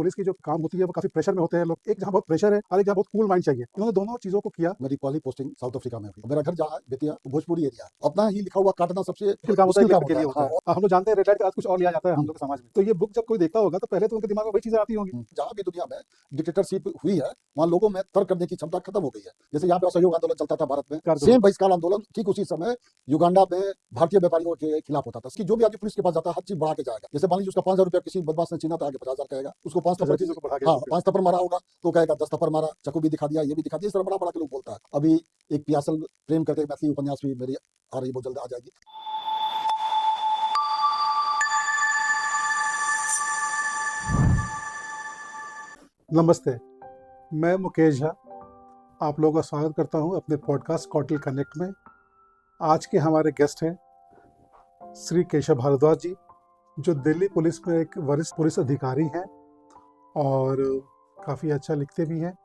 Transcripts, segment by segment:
Police की जो काम होती है वो काफी प्रेशर में होते हैं लोग। एक जहाँ बहुत प्रेशर है और एक जहाँ बहुत कूल माइंड चाहिए, इन्होंने दोनों चीजों को किया। मेरी पहली पोस्टिंग साउथ अफ्रीका में हुई। मेरा घर जहाँ है बेतिया, भोजपुरी एरिया। अपना ही लिखा हुआ काटना सबसे मुश्किल काम होता है, मुश्किल काम लेखन के लिए होता हाँ, है। हम लोग जानते हैं रेड लाइट के आज कुछ और लिया जाता है हम लोग के समाज में। तो ये बुक जब कोई देखता होगा तो पहले तो उनके दिमाग में वही चीजें आती होंगी। जहाँ भी दुनिया में डिक्टेटरशिप हुई है वहाँ लोगों में तर्क करने की क्षमता खत्म हो गई है। जैसे यहाँ पे असहयोग आंदोलन चलता था भारत में, सेम बहिष्कार आंदोलन ठीक उसी समय युगांडा में भारतीय व्यापारियों के खिलाफ होता था कि जो भी आदमी पुलिस के पास जाता है हर चीज बढ़ा के जाएगा। जैसे मान लीजिए उसका 5,000 रुपया किसी बदमाश ने छीना था, आगे 50,000 कहेगा। उसको 5 थप्पड़ चीजों को बढ़ा के हाँ 5 थप्पड़ मारा होगा तो कहेगा 10 थप्पड़ मारा, चाकू भी दिखा दिया, ये भी दिखा दिया। इस तरह बड़ा बड़ा के लोग बोलता है। अभी एक पियासल प्रेम करके मैथिली उपन्यास भी मेरी आ रही, बहुत जल्द आ जाएगी। नमस्ते, मैं मुकेश झा आप लोगों का स्वागत करता हूं अपने पॉडकास्ट कॉटल कनेक्ट में। आज के हमारे गेस्ट हैं श्री केशव भारद्वाज जी, जो दिल्ली पुलिस में एक वरिष्ठ पुलिस अधिकारी हैं और काफ़ी अच्छा लिखते भी हैं।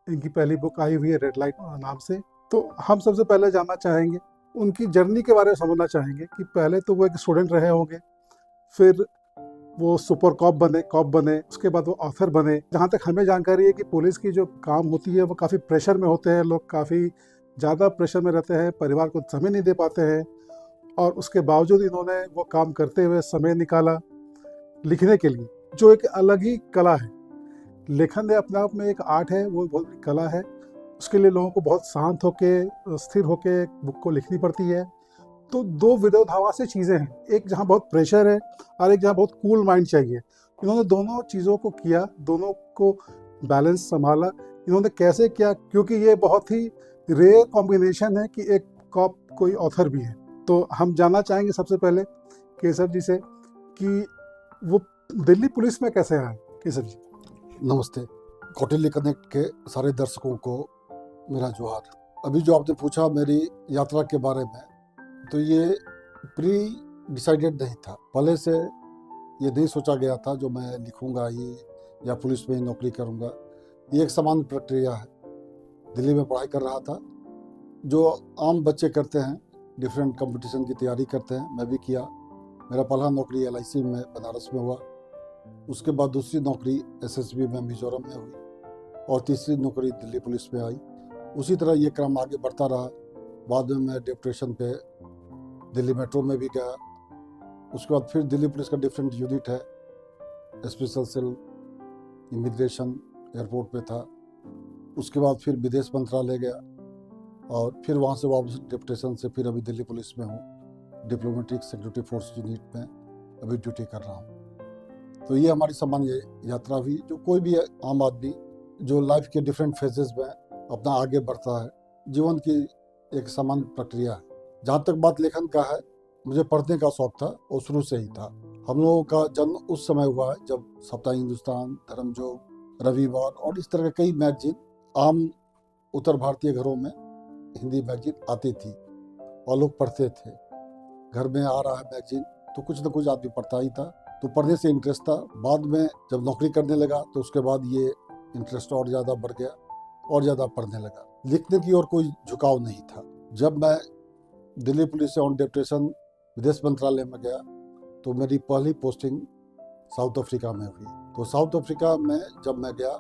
इनकी पहली बुक आई हुई है रेड लाइट नाम से। तो हम सबसे पहले जानना चाहेंगे उनकी जर्नी के बारे में समझना चाहेंगे कि पहले तो वो एक स्टूडेंट रहे होंगे, फिर वो सुपर कॉप बने, उसके बाद वो ऑथर बने। जहाँ तक हमें जानकारी है कि पुलिस की जो काम होती है वो काफ़ी प्रेशर में होते हैं, लोग काफ़ी ज़्यादा प्रेशर में रहते हैं, परिवार को समय नहीं दे पाते हैं, और उसके बावजूद इन्होंने वो काम करते हुए समय निकाला लिखने के लिए, जो एक अलग ही कला है। लेखन है अपने आप में एक आर्ट है, वो बहुत बड़ी कला है। उसके लिए लोगों को बहुत शांत होके स्थिर होके बुक को लिखनी पड़ती है। तो दो विरोधाभासी चीज़ें हैं, एक जहाँ बहुत प्रेशर है और एक जहाँ बहुत कूल माइंड चाहिए। इन्होंने दोनों चीज़ों को किया, दोनों को बैलेंस संभाला। इन्होंने कैसे किया, क्योंकि ये बहुत ही रेयर कॉम्बिनेशन है कि एक कॉप कोई ऑथर भी है। तो हम जानना चाहेंगे सबसे पहले केशव जी से कि वो दिल्ली पुलिस में कैसे आए। केशव जी नमस्ते। कौटिल्य कनेक्ट के सारे दर्शकों को मेरा जोहार। अभी जो आपने पूछा मेरी यात्रा के बारे में, तो ये प्री डिसाइडेड नहीं था। पहले से ये नहीं सोचा गया था जो मैं लिखूंगा ये या पुलिस में नौकरी करूंगा। ये एक सामान्य प्रक्रिया है। दिल्ली में पढ़ाई कर रहा था, जो आम बच्चे करते हैं, डिफरेंट कंपटीशन की तैयारी करते हैं, मैं भी किया। मेरा पहला नौकरी LIC में बनारस में हुआ। उसके बाद दूसरी नौकरी SSB में मिजोरम में हुई और तीसरी नौकरी दिल्ली पुलिस में आई। उसी तरह ये क्रम आगे बढ़ता रहा। बाद में मैं डेप्यूटेशन पे दिल्ली मेट्रो में भी गया। उसके बाद फिर दिल्ली पुलिस का डिफरेंट यूनिट है, स्पेशल सेल, इमिग्रेशन, एयरपोर्ट पे था। उसके बाद फिर विदेश मंत्रालय गया और फिर वहाँ से वापस डेप्यूटेशन से फिर अभी दिल्ली पुलिस में हूँ। डिप्लोमेटिक सिक्योरिटी फोर्स यूनिट में अभी ड्यूटी कर रहा हूँ। तो ये हमारी सामान्य यात्रा हुई, जो कोई भी आम आदमी जो लाइफ के डिफरेंट फेजेस में अपना आगे बढ़ता है, जीवन की एक सामान्य प्रक्रिया है। जहाँ तक बात लेखन का है, मुझे पढ़ने का शौक था और शुरू से ही था। हम लोगों का जन्म उस समय हुआ है जब सप्ताह हिंदुस्तान, धर्मजोग, रविवार और इस तरह के कई मैगजीन आम उत्तर भारतीय घरों में हिंदी मैगजीन आती थी और लोग पढ़ते थे। घर में आ रहा है मैगजीन तो कुछ न कुछ आदमी पढ़ता ही था। तो पढ़ने से इंटरेस्ट था। बाद में जब नौकरी करने लगा तो उसके बाद ये इंटरेस्ट और ज़्यादा बढ़ गया और ज़्यादा पढ़ने लगा। लिखने की ओर कोई झुकाव नहीं था। जब मैं दिल्ली पुलिस से ऑन डेप्यूटेशन विदेश मंत्रालय में गया तो मेरी पहली पोस्टिंग साउथ अफ्रीका में हुई। तो साउथ अफ्रीका में जब मैं गया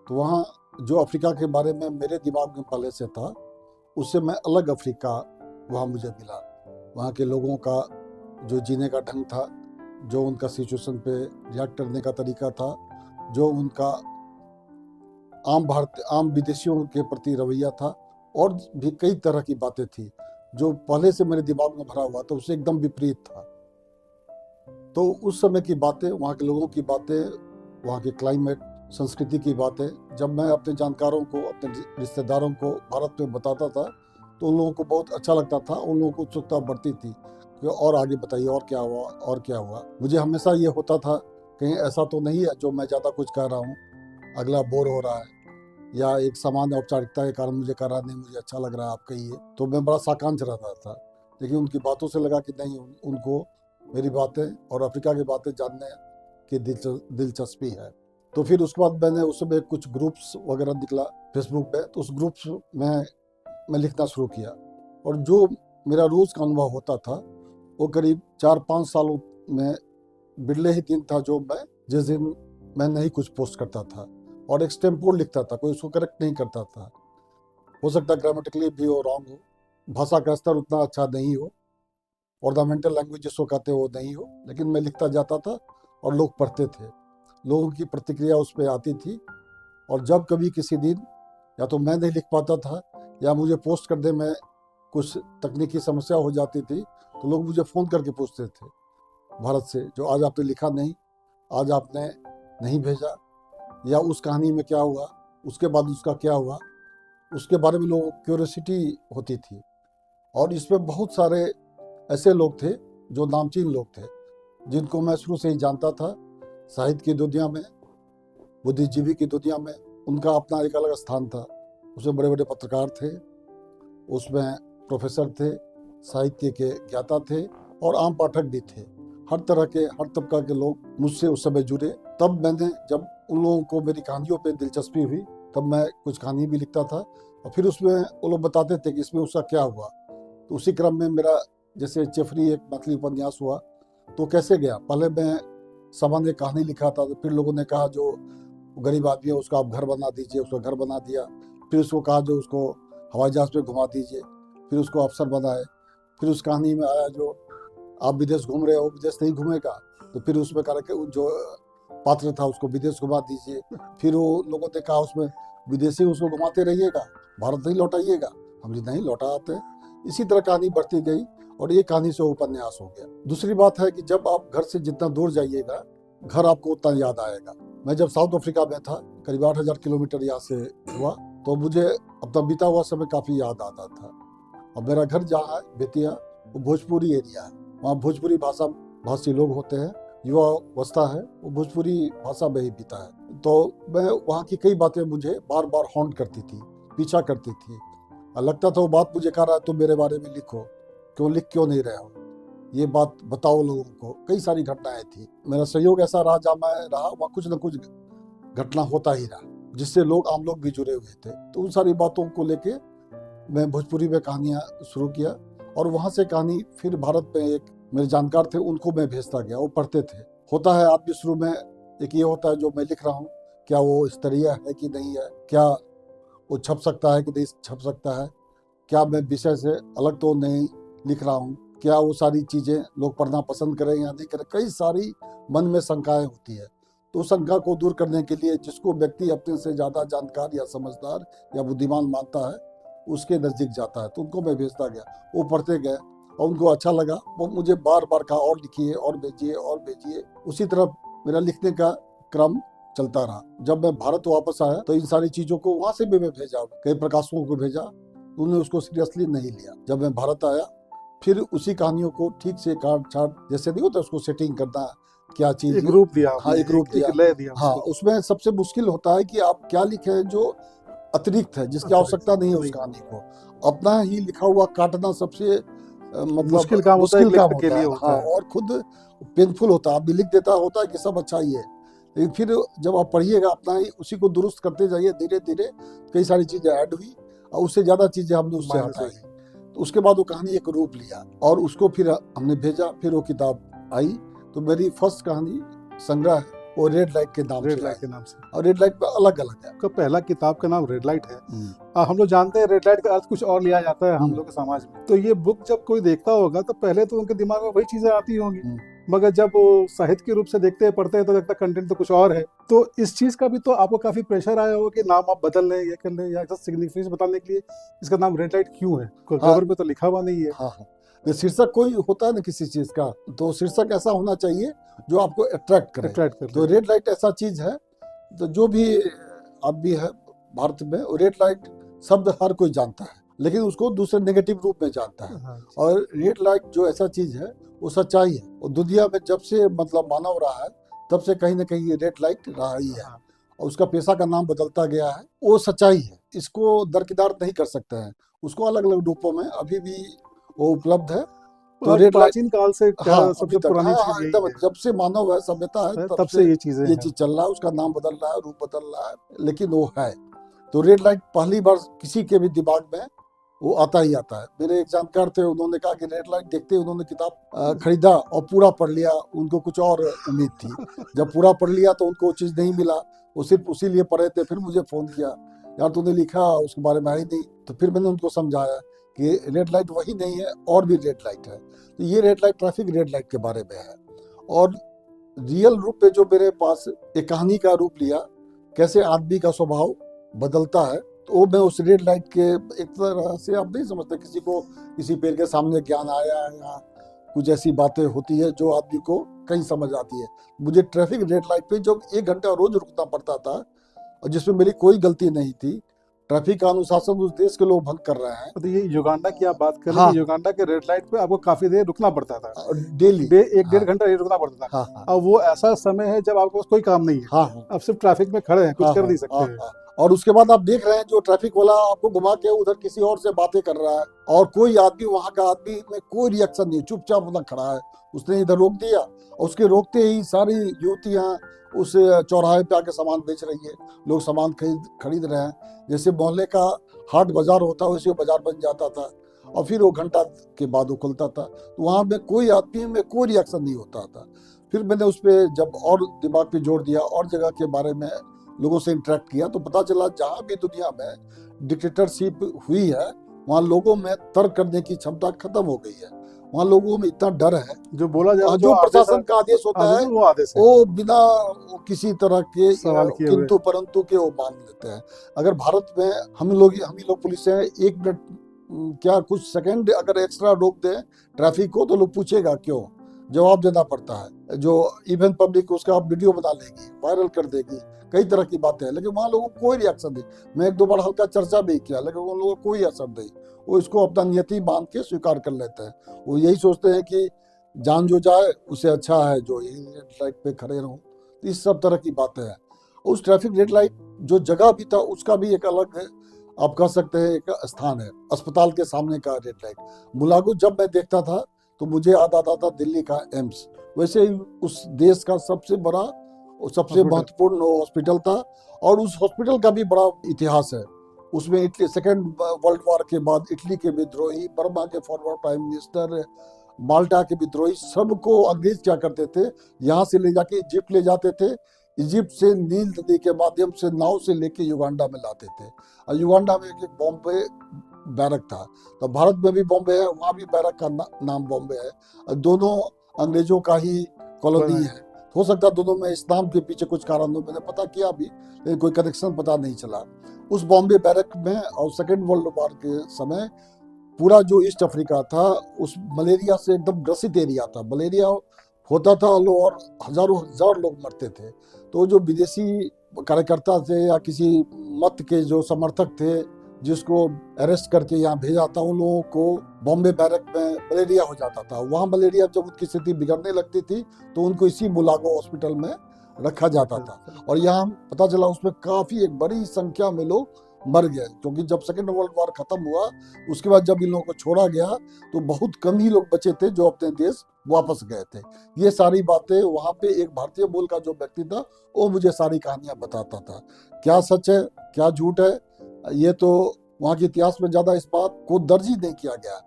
तो वहाँ जो अफ्रीका के बारे में मेरे दिमाग में पहले से था, उससे मैं अलग अफ्रीका वहाँ मुझे मिला। वहाँ के लोगों का जो जीने का ढंग था, जो उनका सिचुएशन पे रिएक्ट करने का तरीका था, जो उनका आम विदेशियों के प्रति रवैया था, और भी कई तरह की बातें थी जो पहले से मेरे दिमाग में भरा हुआ था, उससे एकदम विपरीत था। तो उस समय की बातें, वहाँ के लोगों की बातें, वहाँ के क्लाइमेट, संस्कृति की बातें जब मैं अपने जानकारों को, अपने रिश्तेदारों को भारत में बताता था तो उन लोगों को बहुत अच्छा लगता था। उन लोगों को उत्सुकता बढ़ती थी कि और आगे बताइए, और क्या हुआ, और क्या हुआ। मुझे हमेशा ये होता था कहीं ऐसा तो नहीं है जो मैं ज़्यादा कुछ कह रहा हूँ, अगला बोर हो रहा है, या एक सामान्य औपचारिकता के कारण मुझे कह रहा नहीं, मुझे अच्छा लग रहा है, आप कहिए। तो मैं बड़ा साकांक्ष रहता था, लेकिन उनकी बातों से लगा कि नहीं, उनको मेरी बातें और अफ्रीका की बातें जानने की दिलचस्पी है। तो फिर उसके बाद मैंने उस समय कुछ ग्रुप्स वगैरह निकला फेसबुक पे, तो उस ग्रुप्स में मैं लिखना शुरू किया। और जो मेरा रोज़ का अनुभव होता था वो करीब 4-5 सालों में बिरले ही दिन था जो मैं जिस दिन मैं नहीं कुछ पोस्ट करता था और एक्सटेम्पोर लिखता था, कोई उसको करेक्ट नहीं करता था। हो सकता है ग्रामेटिकली भी हो, रॉन्ग हो, भाषा का स्तर उतना अच्छा नहीं हो, ऑर्नामेंटल लैंग्वेज जिसको कहते हैं वो नहीं हो, लेकिन मैं लिखता जाता था और लोग पढ़ते थे, लोगों की प्रतिक्रिया उस पर आती थी। और जब कभी किसी दिन या तो मैं नहीं लिख पाता था या मुझे पोस्ट करने में कुछ तकनीकी समस्या हो जाती थी, तो लोग मुझे फ़ोन करके पूछते थे भारत से, जो आज आपने लिखा नहीं, आज आपने नहीं भेजा, या उस कहानी में क्या हुआ, उसके बाद उसका क्या हुआ, उसके बारे में लोगों को क्यूरियोसिटी होती थी। और इसमें बहुत सारे ऐसे लोग थे जो नामचीन लोग थे, जिनको मैं शुरू से ही जानता था। साहित्य की दुनिया में, बुद्धिजीवी की दुनिया में उनका अपना एक अलग स्थान था। उसमें बड़े बड़े पत्रकार थे, उसमें प्रोफेसर थे, साहित्य के ज्ञाता थे और आम पाठक भी थे। हर तरह के, हर तबका के लोग मुझसे उस समय जुड़े। तब मैंने, जब उन लोगों को मेरी कहानियों पे दिलचस्पी हुई, तब मैं कुछ कहानी भी लिखता था और फिर उसमें वो लोग बताते थे कि इसमें उसका क्या हुआ। तो उसी क्रम में मेरा, जैसे चेफरी एक मैथिली उपन्यास हुआ, तो कैसे गया, पहले मैं सामान्य कहानी लिखा था, तो फिर लोगों ने कहा जो गरीब आदमी है उसका आप घर बना दीजिए, उसको घर बना दिया। फिर उसको कहा जो उसको हवाई जहाज पे घुमा दीजिए, फिर उसको अफसर बनाए। फिर उस कहानी में आया जो आप विदेश घूम रहे हो, विदेश नहीं घूमेगा, तो फिर उसमें कहा कि जो पात्र था उसको विदेश घुमा दीजिए। फिर वो लोगों ने कहा उसमें विदेशी उसको घुमाते रहिएगा, भारत नहीं लौटाइएगा। हमने नहीं लौटा आते। इसी तरह कहानी बढ़ती गई और ये कहानी से उपन्यास हो गया। दूसरी बात है कि जब आप घर से जितना दूर जाइएगा, घर आपको उतना याद आएगा। मैं जब साउथ अफ्रीका में था, करीब 8,000 किलोमीटर यहाँ से हुआ, तो मुझे अपना बीता हुआ समय काफ़ी याद आता था। और मेरा घर जहाँ है बेतिया, वो भोजपुरी एरिया है। वहाँ भोजपुरी भाषी लोग होते हैं, युवा अवस्था है, वो भोजपुरी भाषा में ही बीता है। तो मैं वहाँ की कई बातें मुझे बार बार हॉन्ट करती थी, पीछा करती थी। और लगता था वो बात मुझे कह रहा है तुम मेरे बारे में लिखो, क्यों नहीं रहे हो, ये बात बताओ लोगों को। कई सारी घटनाएं थी। मेरा सहयोग ऐसा रहा, जहाँ मैं रहा वहाँ कुछ न कुछ घटना होता ही रहा, जिससे आम लोग भी जुड़े हुए थे। तो उन सारी बातों को लेके मैं भोजपुरी में कहानियाँ शुरू किया और वहाँ से कहानी फिर भारत में एक मेरे जानकार थे, उनको मैं भेजता गया, वो पढ़ते थे। होता है आदमी शुरू में एक ये होता है जो मैं लिख रहा हूँ, क्या वो स्तरीय है कि नहीं है, क्या वो छप सकता है कि नहीं छप सकता है, क्या मैं विषय से अलग तो नहीं लिख रहा हूँ, क्या वो सारी चीज़ें लोग पढ़ना पसंद करें या नहीं करें। कई सारी मन में शंकाएं होती है। तो शंका को दूर करने के लिए जिसको व्यक्ति अपने से ज़्यादा जानकार या समझदार या बुद्धिमान मानता है, उसके नज़दीक जाता है। तो उनको मैं भेजता गया, वो पढ़ते गए और उनको अच्छा लगा। वो मुझे बार बार कहा और लिखिए और भेजिए और भेजिए। उसी तरह मेरा लिखने का क्रम चलता रहा। जब मैं भारत वापस आया तो इन सारी चीज़ों को वहाँ से भी मैं भेजा, कई प्रकाशकों को भेजा, उन्होंने उसको सीरियसली नहीं लिया। जब मैं भारत आया फिर उसी कहानियों को ठीक से काट छाट, जैसे नहीं होता उसको सेटिंग करना, क्या चीज़, एक रूप दिया। हाँ एक रूप दिया, लय दिया। हाँ। उसमें सबसे मुश्किल होता है कि आप क्या लिखें जो अतिरिक्त है, जिसकी आवश्यकता नहीं है उस कहानी को। अपना ही लिखा हुआ काटना सबसे मतलब मुश्किल काम होता है। हाँ, और खुद पेनफुल होता है। आदमी लिख देता होता है कि सब अच्छा ही है, लेकिन फिर जब आप पढ़िएगा अपना ही, उसी को दुरुस्त करते जाइए, धीरे धीरे कई सारी चीज़ें ऐड हुई और उससे ज़्यादा चीज़ें हमने उससे हटाई। तो उसके बाद वो कहानी एक रूप लिया और उसको फिर हमने भेजा। फिर वो किताब आई। तो मेरी फर्स्ट कहानी संग्रह है वो रेड लाइट के नाम से। और रेड लाइट में अलग अलग है। तो पहला किताब का नाम रेड लाइट है। हम लोग जानते हैं रेड लाइट का अर्थ कुछ और लिया जाता है हम लोग के समाज में। तो ये बुक जब कोई देखता होगा तो पहले तो उनके दिमाग में वही चीजें आती होंगी, मगर जब वो साहित्य के रूप से देखते हैं, पढ़ते हैं, तो लगता है कंटेंट तो कुछ और है। तो इस चीज का भी तो आपको काफी प्रेशर आया होगा कि नाम आप बदल लें, ये कर लें, या सिग्निफिकेंस बताने के लिए इसका नाम रेड लाइट क्यों है? कवर पे तो लिखा हुआ नहीं है। हाँ, शीर्षक कोई होता है ना किसी चीज का, तो शीर्षक ऐसा होना चाहिए जो आपको अट्रैक्ट करे। तो रेड लाइट ऐसा चीज है, तो जो भी आदमी है भारत में, रेड लाइट शब्द हर कोई जानता है, लेकिन उसको दूसरे नेगेटिव रूप में जानता है। और रेड लाइट जो ऐसा चीज है वो सच्चाई है। और दुनिया में जब से मतलब मानव रहा है तब से कहीं ना कहीं रेड लाइट रहा ही है और उसका पेशा का नाम बदलता गया है। वो सच्चाई है, इसको दरकिनार नहीं कर सकते हैं। उसको अलग अलग रूपों में अभी भी वो उपलब्ध है। तो रेड प्राचीन काल से सबसे पुरानी चीज एकदम, जब से मानव है, सभ्यता है, तब से ये चीज चल रहा है। उसका नाम बदल रहा है, रूप बदल रहा है, लेकिन वो है। तो रेड लाइट पहली बार किसी के भी दिमाग में वो आता ही आता है। मेरे एक जानकार थे, उन्होंने कहा कि रेड लाइट देखते ही उन्होंने किताब खरीदा और पूरा पढ़ लिया। उनको कुछ और उम्मीद थी, जब पूरा पढ़ लिया तो उनको वो चीज़ नहीं मिला, वो सिर्फ उसी लिए पढ़े थे। फिर मुझे फ़ोन किया, यार तूने लिखा उसके बारे में आई नहीं। तो फिर मैंने उनको समझाया कि रेड लाइट वही नहीं है, और भी रेड लाइट है। तो ये red light traffic red light के बारे में है। और रियल रूप में जो मेरे पास एक कहानी का रूप लिया, कैसे आदमी का स्वभाव बदलता है, तो वो मैं उस रेड लाइट के एक तरह से, आप नहीं समझते, किसी को किसी पेड़ के सामने ज्ञान आया या कुछ ऐसी बातें होती है जो आदमी को कहीं समझ आती है। मुझे ट्रैफिक रेड लाइट पे जब 1 घंटा रोज रुकना पड़ता था, और जिसमें मेरी कोई गलती नहीं थी, ट्रैफिक का अनुशासन उस देश के लोग भंग कर रहे हैं। तो ये युगांडा की आप बात कर रहे हाँ, हैं, युगांडा के रेड लाइट पे आपको काफी देर रुकना पड़ता था, डेली। एक डेढ़ हाँ घंटा रुकना पड़ता था। हाँ हाँ अब वो ऐसा समय है जब आपके पास कोई काम नहीं है, हाँ हाँ अब सिर्फ ट्रैफिक में खड़े हैं, कुछ हाँ कर हाँ नहीं सकते हाँ हैं। हाँ। और उसके बाद आप देख रहे हैं जो ट्रैफिक वाला आपको घुमा के उधर किसी और से बातें कर रहा है, और कोई आदमी, वहां का आदमी में कोई रिएक्शन नहीं, चुपचाप उधर खड़ा है। उसने इधर रोक दिया, और उसके रोकते ही सारी युवतियां उस चौराहे पे आके सामान बेच रही है, लोग सामान खरीद रहे हैं। जैसे मोहल्ले का हाट बाजार होता है वैसे वो बाजार बन जाता था, और फिर वो घंटा के बाद वो खुलता था। तो वहां में कोई आदमी में कोई रिएक्शन नहीं होता था। फिर मैंने उस पर जब और दिमाग पे जोर दिया और जगह के बारे में लोगों से इंटरेक्ट किया, तो पता चला जहाँ भी दुनिया में डिक्टेटरशिप हुई है, वहाँ लोगों में तर्क करने की क्षमता खत्म हो गई है। वहाँ लोगों में इतना डर है, जो बोला जाए, जो प्रशासन का आदेश होता है वो आदेश है, वो बिना किसी तरह के सवाल किए हुए। किंतु परंतु के वो मान लेते हैं। अगर भारत में हम ही लोग पुलिस हैं, 1 मिनट क्या कुछ सेकंड अगर एक्स्ट्रा रोक दें ट्रैफिक को, तो लोग पूछेगा क्यों, जवाब देना पड़ता है। जो इवन पब्लिक उसका वीडियो बना लेगी, वायरल कर देगी, कई तरह की बातें हैं, लेकिन वहाँ लोगों को कोई रिएक्शन नहीं। मैं 1-2 बार हल्का चर्चा भी किया, लेकिन उन लोगों को कोई असर नहीं। वो इसको अपना नियति मान के स्वीकार कर लेते हैं। वो यही सोचते हैं कि जान जो जाए उससे अच्छा है जो रेड लाइट पे खड़े रहूं। इस सब तरह की बातें हैं। उस ट्रैफिक रेड लाइट जो जगह भी था, उसका भी एक अलग, आप कह सकते हैं, एक स्थान है। अस्पताल के सामने का रेड लाइट मुलागो जब मैं देखता था तो मुझे याद आता था दिल्ली का एम्स। वैसे ही उस देश का सबसे बड़ा और सबसे महत्वपूर्ण हॉस्पिटल था, और उस हॉस्पिटल का भी बड़ा इतिहास है। उसमें इटली, सेकेंड वर्ल्ड वॉर के बाद इटली के विद्रोही, बर्मा के फॉरवर्ड प्राइम मिनिस्टर, माल्टा के विद्रोही, सबको अंग्रेज क्या करते थे, यहाँ से ले जाके इजिप्ट ले जाते थे। इजिप्ट से नील नदी के माध्यम से नाव से लेके युगांडा में लाते थे। और युगांडा में एक बॉम्बे बैरक था, तो भारत में भी बॉम्बे है, वहाँ भी बैरक का नाम बॉम्बे है। दोनों अंग्रेजों का ही कॉलोनी है। हो सकता है दोनों में इस नाम के पीछे कुछ कारण हो, मैंने पता किया भी, लेकिन कोई कनेक्शन पता नहीं चला। उस बॉम्बे बैरक में और सेकेंड वर्ल्ड वॉर के समय पूरा जो ईस्ट अफ्रीका था उस मलेरिया से एकदम ग्रसित एरिया था। मलेरिया होता था और हजारों हजार लोग मरते थे। तो जो विदेशी कार्यकर्ता थे या किसी मत के जो समर्थक थे, जिसको अरेस्ट करके यहाँ भेजा था, उन लोगों को बॉम्बे बैरक में मलेरिया हो जाता था। वहाँ मलेरिया जब उनकी स्थिति बिगड़ने लगती थी तो उनको इसी मुलागो हॉस्पिटल में रखा जाता था। और यहाँ पता चला उसमें काफी एक बड़ी संख्या में लोग मर गए, क्योंकि जब सेकेंड वर्ल्ड वॉर खत्म हुआ उसके बाद जब इन लोगों को छोड़ा गया तो बहुत कम ही लोग बचे थे जो अपने देश वापस गए थे। ये सारी बातें वहाँ पे एक भारतीय मूल का जो व्यक्ति था वो मुझे सारी कहानियां बताता था। क्या सच है क्या झूठ है, ये तो वहाँ के इतिहास में ज्यादा इस बात को दर्ज ही नहीं किया गया।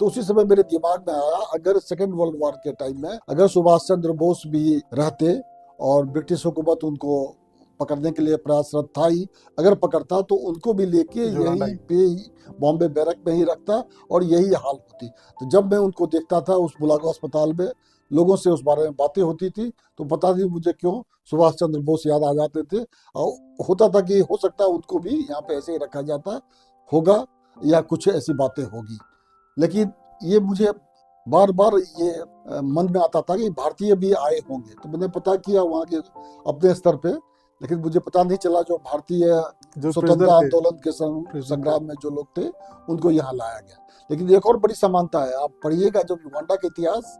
तो उसी समय मेरे दिमाग में आया, अगर सेकेंड वर्ल्ड वॉर के टाइम में अगर सुभाष चंद्र बोस भी रहते और ब्रिटिश हुकूमत उनको पकड़ने के लिए प्रयासरत था ही, अगर पकड़ता तो उनको भी लेके यहीं पे ही बॉम्बे बैरक में ही रखता और यही हाल होती। तो जब मैं उनको देखता था उस मुलागो अस्पताल में, लोगों से उस बारे में बातें होती थी, तो पता नहीं मुझे क्यों सुभाष चंद्र बोस याद आ जाते थे। और होता था कि हो सकता है उनको भी यहाँ पे ऐसे ही रखा जाता होगा या कुछ ऐसी बातें होगी। लेकिन ये मुझे बार बार ये मन में आता था कि भारतीय भी आए होंगे। तो मैंने पता किया वहाँ के अपने स्तर पे, लेकिन मुझे पता नहीं चला जो भारतीय स्वतंत्रता आंदोलन के संग्राम में जो लोग थे उनको यहाँ लाया गया। लेकिन एक और बड़ी समानता है, आप पढ़िएगा जब युगांडा का इतिहास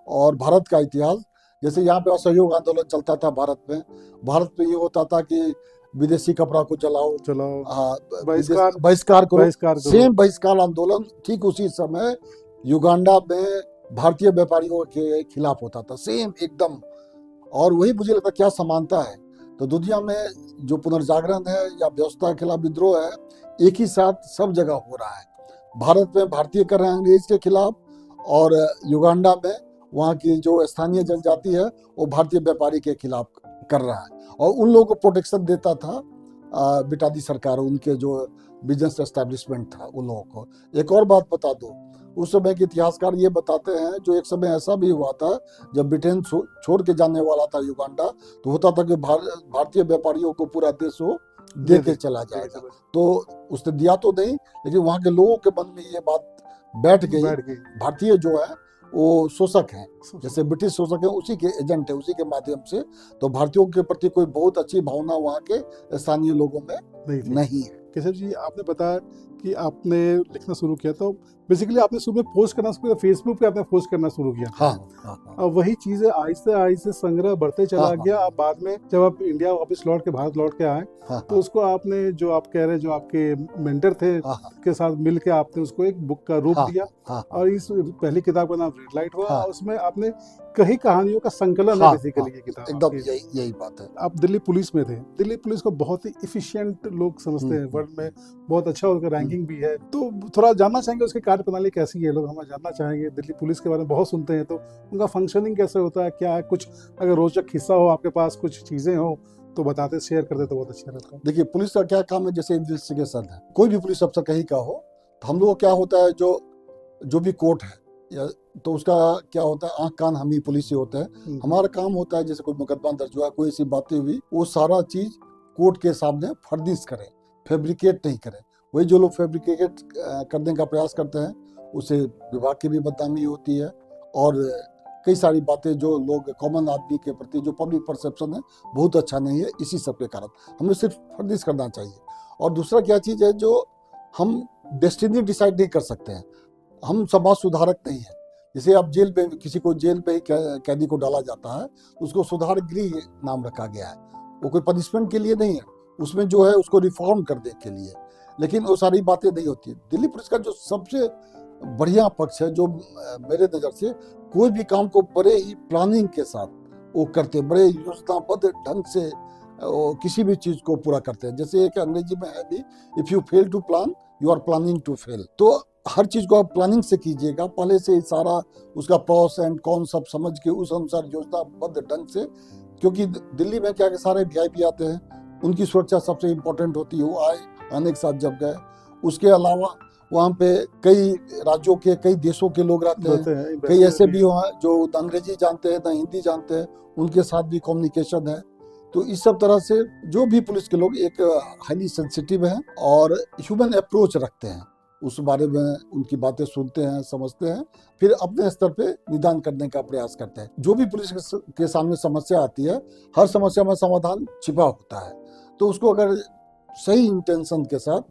और भारत का इतिहास, जैसे यहाँ पे असहयोग आंदोलन चलता था भारत में ये होता था कि विदेशी कपड़ा को जलाओ, बहिष्कार करो। सेम बहिष्कार आंदोलन ठीक उसी समय युगांडा में भारतीय व्यापारियों के खिलाफ होता था, सेम एकदम। और वही मुझे लगता क्या समानता है। तो दुनिया में जो पुनर्जागरण है या व्यवस्था के खिलाफ विद्रोह है, एक ही साथ सब जगह हो रहा है। भारत में भारतीय कर रहे हैं अंग्रेज के खिलाफ, और युगांडा में वहाँ की जो स्थानीय जनजाति है वो भारतीय व्यापारी के खिलाफ कर रहा है, और उन लोगों को प्रोटेक्शन देता था ब्रिटानी सरकार, उनके जो बिजनेस एस्टेब्लिशमेंट था उन लोगों को। एक और बात बता दो, उस समय के इतिहासकार ये बताते हैं, जो एक समय ऐसा भी हुआ था जब ब्रिटेन छोड़ के जाने वाला था युगांडा, तो होता था कि भारतीय व्यापारियों को पूरा देश वो दे के चला जाएगा। तो उसने दिया तो नहीं, लेकिन वहाँ के लोगों के मन में ये बात बैठ गई, भारतीय जो है वो शोषक हैं, जैसे ब्रिटिश शोषक है उसी के एजेंट है, उसी के माध्यम से। तो भारतीयों के प्रति कोई बहुत अच्छी भावना वहाँ के स्थानीय लोगों में नहीं है। केशव जी, आपने बताया कि आपने लिखना शुरू किया, तो बेसिकली आपने शुरू में पोस्ट करना शुरू किया, फेसबुक पे आपने पोस्ट करना शुरू किया। हाँ। अब वही चीजें आहिस्ते आहिस्ते संग्रह बढ़ते चला गया। अब बाद में जब आप इंडिया वापस लौट के भारत लौट के आए, तो उसको आपने, जो आप कह रहे, जो आपके मेंटर थे के साथ मिल के आपने उसको एक बुक का रूप दिया, और इस पहली किताब का नाम रेड लाइट हुआ। उसमें आपने कई कहानियों का संकलन है बेसिकली ये किताब। एकदम यही बात है। आप दिल्ली पुलिस में थे, दिल्ली पुलिस को बहुत ही इफिशिएंट लोग समझते हैं वर्ल्ड में, बहुत अच्छा उनका रैंकिंग भी है। तो थोड़ा जानना चाहेंगे उसकी कार्यप्रणाली कैसी है, लोग हमें जानना चाहेंगे। दिल्ली पुलिस के बारे में बहुत सुनते हैं, तो उनका फंक्शनिंग कैसे होता है, क्या है, कुछ अगर रोचक हिस्सा हो आपके पास, कुछ चीजें हो तो बताते, शेयर करते तो बहुत अच्छा रहता है। देखिए, पुलिस का क्या काम है, जैसे इन्वेस्टिगेशन है, कोई भी पुलिस अफसर कहीं का हो, तो हम लोग क्या होता है, जो भी कोर्ट है या तो उसका क्या होता है, आंख कान हम ही पुलिस ही होते हैं। हमारा काम होता है, जैसे कोई मुकदमा दर्ज हुआ, कोई ऐसी बातें हुई, वो सारा चीज कोर्ट के सामने फर्निश करें, फैब्रिकेट नहीं करें। वही जो लोग फैब्रिकेट करने का प्रयास करते हैं, उससे विभाग की भी बदनामी होती है, और कई सारी बातें जो लोग कॉमन आदमी के प्रति जो पब्लिक परसेप्शन है बहुत अच्छा नहीं है। इसी सब के कारण हमें सिर्फ फर्निश करना चाहिए। और दूसरा क्या चीज़ है, जो हम डेस्टिनी डिसाइड नहीं कर सकते हैं, हम समाज सुधारक नहीं है। जैसे आप जेल में किसी को जेल में कैदी को डाला जाता है, उसको सुधार गृह नाम रखा गया है, वो कोई पनिशमेंट के लिए नहीं है, उसमें जो है उसको रिफॉर्म करने के लिए। लेकिन वो सारी बातें नहीं होती है। दिल्ली पुलिस का जो सबसे बढ़िया पक्ष है, जो मेरे नज़र से कोई भी काम को बड़े ही प्लानिंग के साथ वो करते, बड़े योजनाबद्ध ढंग से किसी भी चीज़ को पूरा करते हैं। जैसे एक अंग्रेजी में है भी, if you fail to plan you are planning to fail. तो हर चीज़ को आप प्लानिंग से कीजिएगा, पहले से सारा उसका प्रॉस एंड कॉन सब समझ के उस अनुसार योजनाबद्ध ढंग से। क्योंकि दिल्ली में क्या सारे VIP आते हैं, उनकी सुरक्षा सबसे इम्पोर्टेंट होती है। वो आने के साथ जब गए, उसके अलावा वहाँ पे कई राज्यों के, कई देशों के लोग रहते हैं, कई ऐसे भी हैं जो अंग्रेजी जानते हैं ना हिंदी जानते हैं, उनके साथ भी कम्युनिकेशन है। तो इस सब तरह से जो भी पुलिस के लोग एक हाईली सेंसिटिव हैं और ह्यूमन अप्रोच रखते हैं, उस बारे में उनकी बातें सुनते हैं, समझते हैं, फिर अपने स्तर पे निदान करने का प्रयास करते हैं। जो भी पुलिस के सामने समस्या आती है, हर समस्या में समाधान छिपा होता है। तो उसको अगर सही इंटेंशन के साथ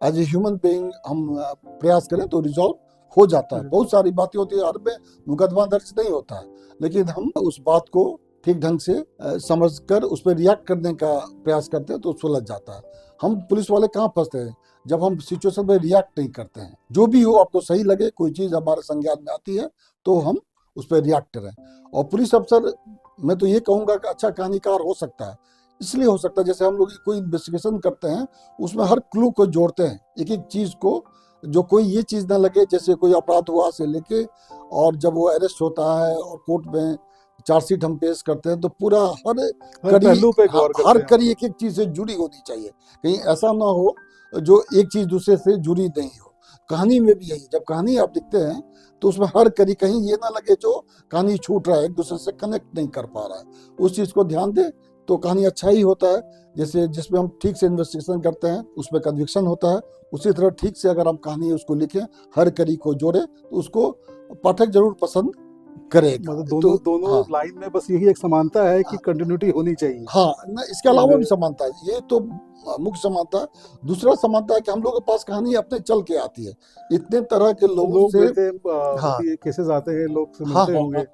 एज ए ह्यूमन बीइंग हम प्रयास करें तो रिजॉल्व हो जाता है। बहुत सारी बातें होती है, हर में मुकदमा दर्ज नहीं होता है, लेकिन हम उस बात को ठीक ढंग से समझकर उस पर रिएक्ट करने का प्रयास करते हैं तो सुलझ जाता है। हम पुलिस वाले कहाँ फंसते हैं, जब हम सिचुएशन में रिएक्ट नहीं करते हैं। जो भी हो, आपको सही लगे, कोई चीज़ हमारे संज्ञान में आती है तो हम उस पर रिएक्ट करें। और पुलिस अफसर, मैं तो ये कहूँगा कि अच्छा कहानीकार हो सकता है। इसलिए हो सकता है, जैसे हम लोग कोई इन्वेस्टिगेशन करते हैं, उसमें हर क्लू को जोड़ते हैं, एक एक चीज़ को, जो कोई ये चीज़ ना लगे, जैसे कोई अपराध हुआ से लेके, और जब वो अरेस्ट होता है और कोर्ट में चार्जशीट हम पेश करते हैं, तो पूरा हर कड़ी एक एक चीज़ से जुड़ी होनी चाहिए। कहीं ऐसा ना हो जो एक चीज़ दूसरे से जुड़ी नहीं हो। कहानी में भी यही, जब कहानी आप लिखते हैं तो उसमें हर कड़ी कहीं ये ना लगे जो कहानी छूट रहा है, एक दूसरे से कनेक्ट नहीं कर पा रहा है, उस चीज़ को ध्यान दें तो कहानी अच्छा ही होता है। जैसे जिसमें हम ठीक से इन्वेस्टिगेशन करते हैं उसमें कन्विक्शन होता है, उसी तरह ठीक से अगर हम कहानी उसको लिखें, हर कड़ी को जोड़े, तो उसको पाठक जरूर पसंद करेगा। मतलब दोनों लाइन में बस यही एक समानता है कि कंटिन्यूटी होनी चाहिए। हाँ ना, इसके अलावा भी समानता है, ये तो मुख्य समानता है। दूसरा समानता है कि हम लोगों के पास कहानी अपने चल के आती है। इतने तरह के लोगों से केसेस आते हैं, लोग से मिलते होंगे।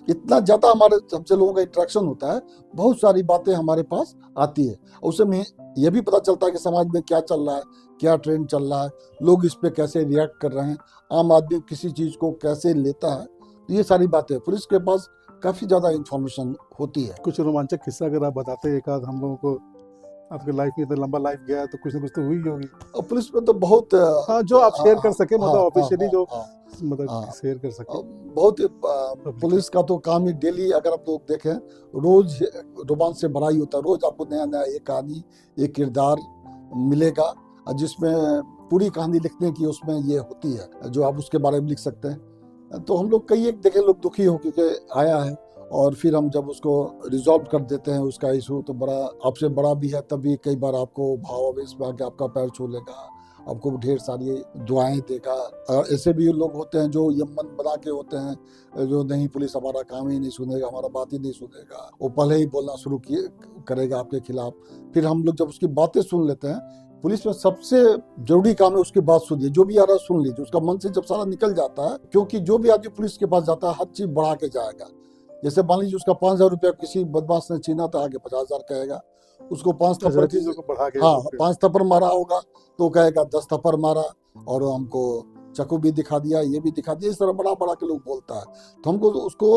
इतना ज्यादा हमारे हमसे लोगों का इंटरेक्शन होता है, बहुत सारी बातें हमारे पास आती है। उसमें यह भी पता चलता है कि समाज में क्या चल रहा है, क्या ट्रेंड चल रहा है, लोग इस पे कैसे रिएक्ट कर रहे हैं, आम आदमी किसी चीज को कैसे लेता है। ये सारी बातें पुलिस के पास काफी ज्यादा इंफॉर्मेशन होती है। कुछ रोमांचक किस्सा अगर आप बताते एक आध हम लोगों को, आपकी लाइफ में इतना लंबा लाइफ गया है तो कुछ ना कुछ तो हुई ही होगी। और पुलिस में तो बहुत हाँ, जो आप शेयर कर सके, मतलब हाँ, ऑफिशियली हाँ, जो हाँ, मतलब हाँ। शेयर कर सके बहुत public पुलिस का तो काम ही डेली, अगर आप लोग देखें, रोज रोमांच से भरा ही होता है। रोज आपको नया नया एक कहानी, एक किरदार मिलेगा, जिसमें पूरी कहानी लिखने की उसमें ये होती है, जो आप उसके बारे में लिख सकते हैं। तो हम लोग कई एक देखे लोग दुखी हो के आया है, और फिर हम जब उसको रिजॉल्व कर देते हैं उसका इशू, तो बड़ा आपसे बड़ा भी है, तभी कई बार आपको भावावेश में आके आपका पैर छू लेगा, आपको ढेर सारी दुआएं देगा। और ऐसे भी लोग होते हैं जो ये मन बना के होते हैं, जो नहीं पुलिस हमारा काम ही नहीं सुनेगा, हमारा बात ही नहीं सुनेगा, वो पहले ही बोलना शुरू करेगा आपके खिलाफ। फिर हम लोग जब उसकी बातें सुन लेते हैं, पुलिस में सबसे जरूरी काम है उसकी बात सुनिए, जो भी आ रहा है सुन लीजिए, उसका मन से जब सारा निकल जाता है, क्योंकि जो भी आदमी पुलिस के पास जाता है हर चीज बढ़ा के जाएगा। जैसे मान लीजिए उसका 5,000 रुपया किसी बदमाश ने छीना, तो आगे 50,000 कहेगा। उसको 5 थप्पड़ सारी चीजों को बढ़ा के हाँ, फिर 5 थप्पड़ मारा होगा तो कहेगा 10 थप्पड़ मारा, और हमको चाकू भी दिखा दिया, ये भी दिखा दिया, इस तरह बड़ा बड़ा के लोग बोलता है। तो हमको उसको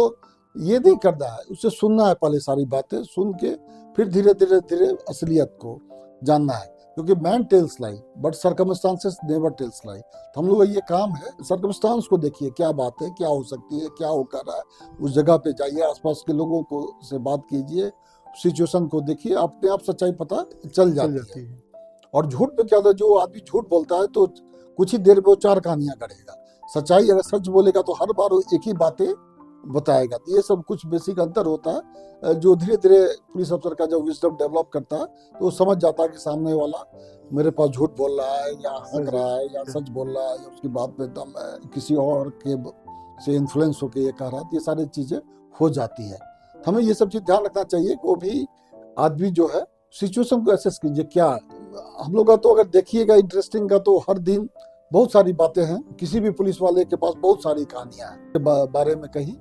ये नहीं करना है, उससे सुनना है, पहले सारी बातें सुन के फिर धीरे धीरे धीरे असलियत को जानना है, क्योंकि man tells lie but circumstances never tells lie. तो हम लोग का ये काम है, सर्कमस्टांस को देखिए, क्या बात है, क्या हो सकती है, क्या हो कर रहा है, उस जगह पे जाइए, आसपास के लोगों को से बात कीजिए, सिचुएशन को देखिए, अपने आप सच्चाई पता चल चल जाती जाती है। है। और झूठ पे क्या होता है, जो आदमी झूठ बोलता है तो कुछ ही देर में वो 4 कहानियां गढ़ेगा। सच्चाई अगर सच बोलेगा तो हर बार वो एक ही बातें बताएगा। तो ये सब कुछ बेसिक अंतर होता है, जो धीरे धीरे पुलिस अफसर का जब विजडम डेवलप करता है, तो वो समझ जाता है कि सामने वाला मेरे पास झूठ बोल रहा है, या हंक सच रहा है, या सच बोल रहा है, या उसकी बात पे दम है, किसी और के से इन्फ्लुएंस होकर ये कह रहा है। तो ये सारी चीजें हो जाती है। तो हमें ये सब चीज ध्यान रखना चाहिए कि वो भी आदमी जो है सिचुएशन को एसेस कीजिए। क्या हम लोग का तो अगर देखिएगा इंटरेस्टिंग का, तो हर दिन बहुत सारी बातें हैं, किसी भी पुलिस वाले के पास बहुत सारी कहानियां हैं, के बारे में कहीं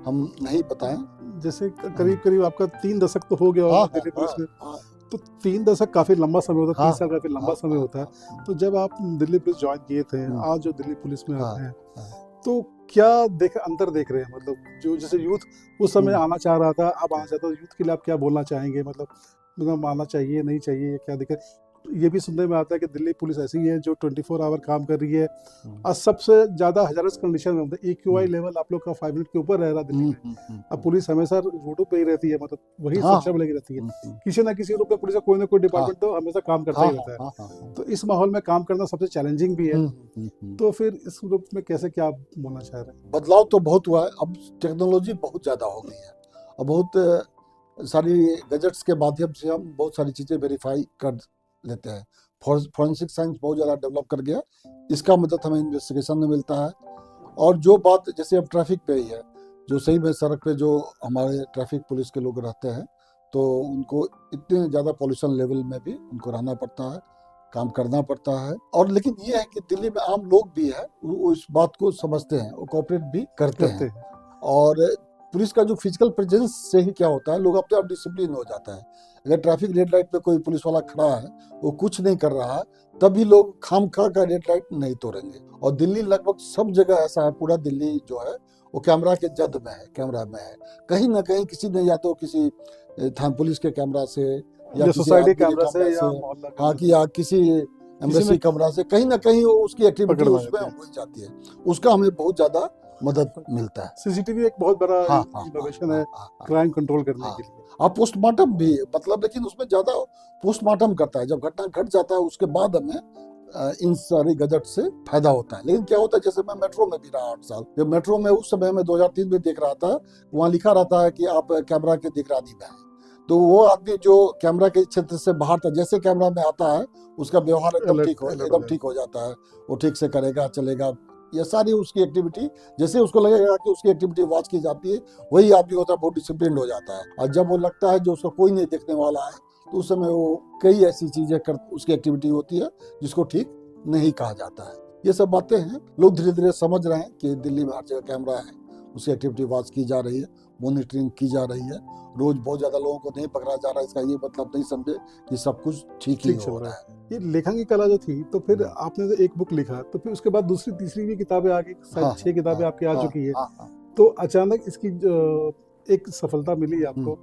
हम नहीं बताएं। जैसे करीब करीब आपका 3 दशक तो हो गया हाँ, होगा दिल्ली पुलिस में। हाँ, तो 3 दशक काफी लंबा समय होता है, हाँ, 30 साल काफी लंबा हाँ, समय होता है। तो जब आप दिल्ली पुलिस ज्वाइन किए थे, आज जो दिल्ली पुलिस में आप हैं, तो क्या अंतर देख रहे हैं? मतलब जो जैसे यूथ उस समय आना चाह रहा था, अब आना चाहता है, यूथ के लिए आप क्या बोलना चाहेंगे? मतलब आना चाहिए, नहीं चाहिए, क्या दिक्कत? ये भी सुनने में आता है कि दिल्ली पुलिस ऐसी है जो 24 आवर काम कर रही है, और सबसे ज्यादा हजारस कंडीशन में होता है। EQI लेवल आप लोग का 5 मिनट के ऊपर रह रहा है दिल्ली में। अब पुलिस हमेशा रोडों पे ही रहती है, मतलब वही सुरक्षा में लगी रहती है। किसी ना किसी रूप में पुलिस का कोई ना कोई डिपार्टमेंट तो हमेशा काम करता ही रहता है। तो इस माहौल में काम करना सबसे चैलेंजिंग भी है। तो फिर इस रूप में कैसे, क्या आप बोलना चाह रहे हैं? बदलाव तो बहुत हुआ है, अब टेक्नोलॉजी बहुत ज्यादा हो गई है, अब बहुत सारी गैजेट्स के माध्यम से हम बहुत सारी चीजें वेरीफाई कर लेते हैं। फॉरेंसिक साइंस बहुत ज़्यादा डेवलप कर गया, इसका मदद हमें इन्वेस्टिगेशन में मिलता है। और जो बात जैसे अब ट्रैफिक पे ही है, जो सही में सड़क पे जो हमारे ट्रैफिक पुलिस के लोग रहते हैं, तो उनको इतने ज़्यादा पॉल्यूशन लेवल में भी उनको रहना पड़ता है, काम करना पड़ता है। और लेकिन ये है कि दिल्ली में आम लोग भी है, वो इस बात को समझते हैं, वो कोऑपरेट भी करते हैं। और पुलिस का जो फिजिकल प्रेजेंस से ही क्या होता है, लोग अपने आप डिसिप्लिन हो जाता है। अगर ट्रैफिक रेड लाइट पे कोई पुलिस वाला खड़ा है, वो कुछ नहीं कर रहा है, तभी लोग खामखा का रेड लाइट नहीं तोड़ेंगे। और दिल्ली लगभग सब जगह ऐसा है, पूरा दिल्ली जो है वो कैमरा के जद में है, कैमरा में है। कहीं ना कहीं किसी ने या तो किसी पुलिस के कैमरा से, या सोसाइटी कैमरा से, या हाँ, कि या किसी एम्बेसी कैमरा से, कहीं ना कहीं वो उसकी एक्टिविटी उसमें हो जाती है। उसका हमें बहुत ज्यादा मदद मिलता है। सीसीटीवी एक बहुत बड़ा इनोवेशन है क्राइम कंट्रोल करने के लिए। आप पोस्टमार्टम भी मतलब, लेकिन उसमें ज्यादा पोस्टमार्टम करता है, जब घटना घट जाता है उसके बाद हमें इन सारी गजट से फायदा होता है। लेकिन क्या होता है, जैसे मैं मेट्रो में भी रहा 8 साल, जब मेट्रो में उस समय में 2003 में देख रहा था, वहाँ लिखा रहता है कि आप कैमरा के निगरानी में हैं। तो वो आदमी जो कैमरा के क्षेत्र से बाहर था, जैसे कैमरा में आता है उसका व्यवहार एकदम ठीक हो जाता है, वो ठीक से करेगा, चलेगा, ये सारी उसकी एक्टिविटी, जैसे उसको लगेगा कि उसकी एक्टिविटी वॉच की जाती है, वही आदमी होता है बहुत डिसिप्लिन हो जाता है। और जब वो लगता है जो उसको कोई नहीं देखने वाला है, तो उस समय वो कई ऐसी चीजें कर उसकी एक्टिविटी होती है जिसको ठीक नहीं कहा जाता है। ये सब बातें हैं, लोग धीरे धीरे समझ रहे हैं कि दिल्ली में हर जगह कैमरा है, उसकी एक्टिविटी वॉच की जा रही है, मॉनिटरिंग की जा रही है। रोज बहुत ज्यादा लोगों को नहीं पकड़ा जा रहा है, इसका ये मतलब नहीं समझे कि सब कुछ ठीक ही हो रहा है। ये लेखन की कला जो थी, तो फिर आपने तो एक बुक लिखा, तो फिर उसके बाद दूसरी तीसरी भी किताबें आ गई, शायद 6 किताबें आपकी आ चुकी है। तो अचानक इसकी एक सफलता मिली आपको,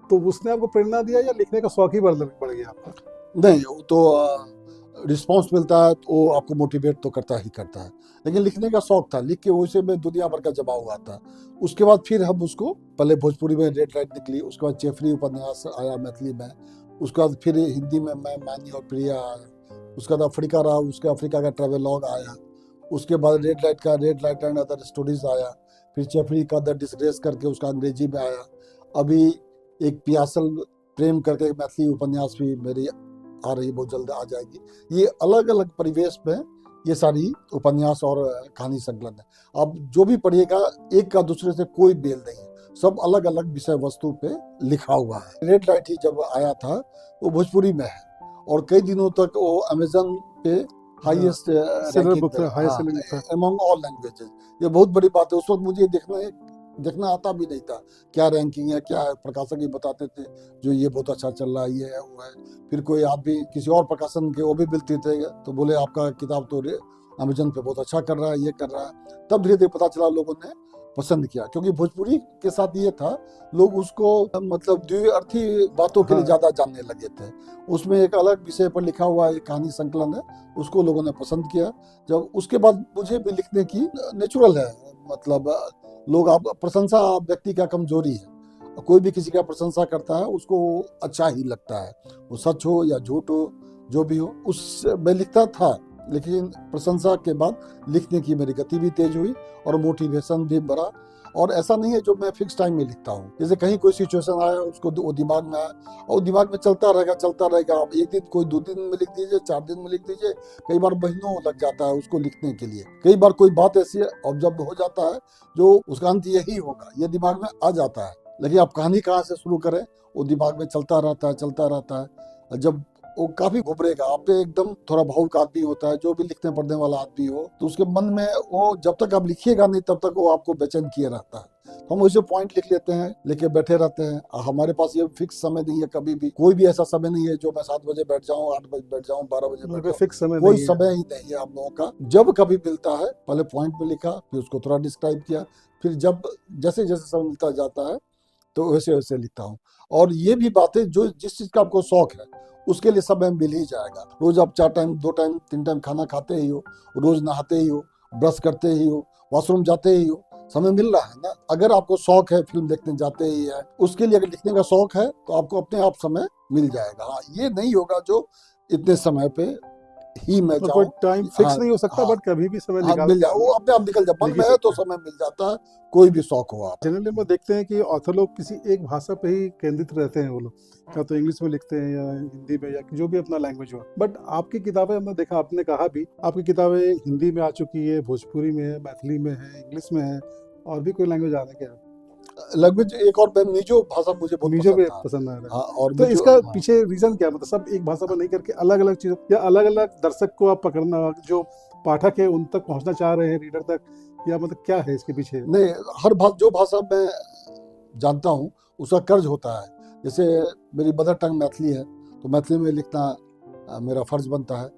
तो उसने आपको प्रेरणा दिया या लिखने का शौक ही बढ़ गया आपका? नहीं, वो तो रिस्पॉन्स मिलता है तो वो आपको मोटिवेट तो करता ही करता है। लेकिन लिखने का शौक था, लिख के वैसे में दुनिया भर का जमा हुआ था। उसके बाद फिर हम उसको, पहले भोजपुरी में रेड लाइट निकली, उसके बाद चेफरी उपन्यास आया मैथिली में, उसके बाद फिर हिंदी में मैं, मानी और प्रिया आया, उसके बाद अफ्रीका रहा, उसके अफ्रीका का ट्रेवेलॉग आया, उसके बाद रेड लाइट का red light and other stories आया, फिर चेफरी का द डिसग्रेस करके उसका अंग्रेजी में आया। अभी एक पियासल प्रेम करके मैथिली उपन्यास भी मेरी आ रही, बहुत जल्द आ जाएगी। ये अलग अलग परिवेश में ये सारी उपन्यास और कहानी संकलन है। अब जो भी पढ़िएगा, एक का दूसरे से कोई मेल नहीं है, सब अलग अलग विषय वस्तु पे लिखा हुआ है। रेड लाइट ही जब आया था वो भोजपुरी में है और कई दिनों तक वो अमेजन पे हाईएस्ट सिल्वर बुक था, हाई हाँ, सेलिंग था। Among all languages. ये बहुत बड़ी बात है। उस वक्त मुझे देखना आता भी नहीं था क्या रैंकिंग है, क्या है। प्रकाशक ही बताते थे जो ये बहुत अच्छा चल रहा है, ये है वो है। फिर कोई आदमी किसी और प्रकाशन के वो भी मिलते थे तो बोले आपका किताब तो अमेजन पे बहुत अच्छा कर रहा है, ये कर रहा है। तब धीरे धीरे पता चला, लोगों ने पसंद किया, क्योंकि भोजपुरी के साथ ये था, लोग उसको मतलब द्विअर्थी बातों के लिए हाँ। ज्यादा जानने लगे थे। उसमें एक अलग विषय पर लिखा हुआ एक कहानी संकलन है, उसको लोगों ने पसंद किया। जब उसके बाद मुझे भी लिखने की नेचुरल है, मतलब लोग, आप प्रशंसा व्यक्ति का कमजोरी है। कोई भी किसी का प्रशंसा करता है उसको अच्छा ही लगता है, वो सच हो या झूठ हो, जो भी हो। उस मैं लिखता था, लेकिन प्रशंसा के बाद लिखने की मेरी गति भी तेज हुई और मोटिवेशन भी बढ़ा। और ऐसा नहीं है जो मैं फिक्स टाइम में लिखता हूँ, जैसे कहीं कोई सिचुएशन आया, उसको वो दिमाग में आया और दिमाग में चलता रहेगा। आप एक दिन, कोई 2 दिन में लिख दीजिए, 4 दिन में लिख दीजिए, कई बार महीनों लग जाता है उसको लिखने के लिए। कई बार कोई बात ऐसी ऑब्जर्व हो जाता है जो उसका अंत यही होगा, ये दिमाग में आ जाता है। लेकिन आप कहानी कहाँ से शुरू करें, वो दिमाग में चलता रहता है। जब वो काफी घुबरेगा, आप पे एकदम थोड़ा भावुक आदमी होता है, जो भी लिखने पढ़ने वाला आदमी हो, तो उसके मन में वो, जब तक आप लिखिएगा नहीं तब तक वो आपको बेचैन किए रहता है। हम वैसे पॉइंट लिख लेते हैं, लेके बैठे रहते हैं। हमारे पास ये फिक्स समय नहीं है, कभी भी कोई भी ऐसा समय नहीं है जो मैं 7 बजे बैठ जाऊं, 8 बजे बैठ जाऊं, 12 बजे बैठ जाऊं। फिक्स समय कोई नहीं है। समय ही नहीं है आप लोगों का। जब कभी मिलता है, पहले पॉइंट में लिखा, फिर उसको थोड़ा डिस्क्राइब किया, फिर जब जैसे जैसे समय मिलता जाता है तो वैसे वैसे लिखता हूँ। और ये भी बातें, जो जिस चीज का आपको शौक है उसके लिए समय मिल ही जाएगा। रोज आप 4 टाइम, 2 टाइम, 3 टाइम खाना खाते ही हो, रोज नहाते ही हो, ब्रश करते ही हो, वॉशरूम जाते ही हो, समय मिल रहा है ना। अगर आपको शौक है, फिल्म देखने जाते ही है, उसके लिए अगर लिखने का शौक है तो आपको अपने आप समय मिल जाएगा। हाँ, ये नहीं होगा जो इतने समय पे ही मैं मतलब कोई जाऊं। टाइम हाँ, फिक्स नहीं हो सकता, हाँ, बट कभी भी समय हाँ, निकाल मिल के जाए, वो अपने आप निकल जाए। मन लिख ही में है तो सकते हैं। समय मिल जाता है, कोई भी शौक हो आप। जनरली हम देखते हैं कि ऑथर लोग किसी एक भाषा पे ही केंद्रित रहते हैं। वो लोग या तो इंग्लिश में लिखते हैं या हिंदी में, या जो भी अपना लैंग्वेज हो। बट आपकी किताबें हमने देखा, आपने कहा भी, आपकी किताबें हिंदी में आ चुकी है, भोजपुरी में है, मैथिली में है, इंग्लिश में है, और भी कोई लैंग्वेज आ रहा है क्या? लैंग्वेज एक और, मिजो भाषा मुझे बहुत मिजो पसंद भी था। पसंद आ रहा है। हाँ, और तो मिजो, इसका हाँ। पीछे रीजन क्या, मतलब सब एक भाषा पर नहीं करके अलग अलग चीजों, या अलग अलग दर्शक को आप पकड़ना, जो पाठक है उन तक पहुंचना चाह रहे हैं, रीडर तक, या मतलब क्या है इसके पीछे? नहीं, हर जो भाषा मैं जानता हूँ उसका कर्ज होता है। जैसे मेरी मदर टंग मैथिली है, तो मैथिली में लिखना मेरा फर्ज बनता है।